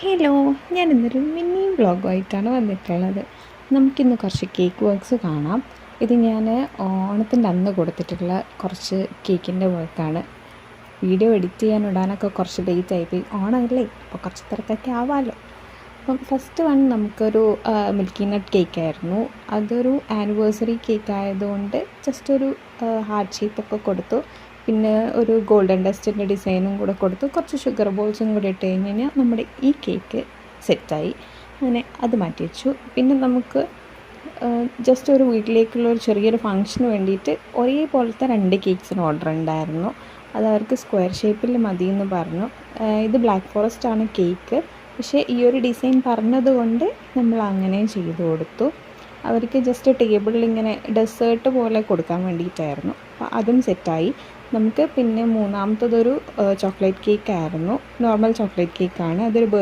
Hello, ഞാനിന്നൊരു mini വ്ളോഗുമായിട്ടാണ് വന്നിട്ടുള്ളത്. നമുക്കിന്ന് കുറച്ച് കേക്ക് വർക്ക്സ് കാണാം. ഇത് ഞാൻ ഓണത്തിൻ്റെ അന്ന് കൊടുത്തിട്ടുള്ള കുറച്ച് കേക്കിൻ്റെ വർക്കാണ്. വീഡിയോ എഡിറ്റ് ഇടാനൊക്കെ കുറച്ച് ലേറ്റ് ആയിപ്പോയി. ഓണമല്ലേ, അപ്പോൾ കുറച്ച് തിരക്കൊക്കെ ആവാമല്ലോ. അപ്പം ഫസ്റ്റ് വൺ നമുക്കൊരു മിൽക്കി നട്ട് കേക്കായിരുന്നു. അതൊരു ആനിവേഴ്സറി കേക്ക് ആയതുകൊണ്ട് ജസ്റ്റ് ഒരു ഹാർട്ട് ഷേപ്പൊക്കെ കൊടുത്തു. പിന്നെ ഒരു ഗോൾഡൻ ഡസ്റ്റിൻ്റെ ഡിസൈനും കൂടെ കൊടുത്തു. കുറച്ച് ഷുഗർ ബോൾസും കൂടി ഇട്ട് കഴിഞ്ഞ് കഴിഞ്ഞാൽ നമ്മുടെ ഈ കേക്ക് സെറ്റായി. അങ്ങനെ അത് മാറ്റി വെച്ചു. പിന്നെ നമുക്ക് ജസ്റ്റ് ഒരു വീട്ടിലേക്കുള്ള ഒരു ചെറിയൊരു ഫങ്ഷന് വേണ്ടിയിട്ട് ഒരേപോലത്തെ 2 കേക്ക്സിന് ഓർഡർ ഉണ്ടായിരുന്നു. അത് അവർക്ക് സ്ക്വയർ ഷേപ്പിൽ മതി എന്ന് പറഞ്ഞു. ഇത് ബ്ലാക്ക് ഫോറസ്റ്റ് ആണ് കേക്ക്. പക്ഷേ ഈ ഒരു ഡിസൈൻ പറഞ്ഞതുകൊണ്ട് നമ്മൾ അങ്ങനെ ചെയ്തു കൊടുത്തു. അവർക്ക് ജസ്റ്റ് ടേബിളിൽ ഇങ്ങനെ ഡെസേർട്ട് പോലെ കൊടുക്കാൻ വേണ്ടിയിട്ടായിരുന്നു. അപ്പോൾ അതും സെറ്റായി. നമുക്ക് പിന്നെ മൂന്നാമത്തതൊരു ചോക്ലേറ്റ് കേക്കായിരുന്നു. നോർമൽ ചോക്ലേറ്റ് കേക്കാണ്. അതൊരു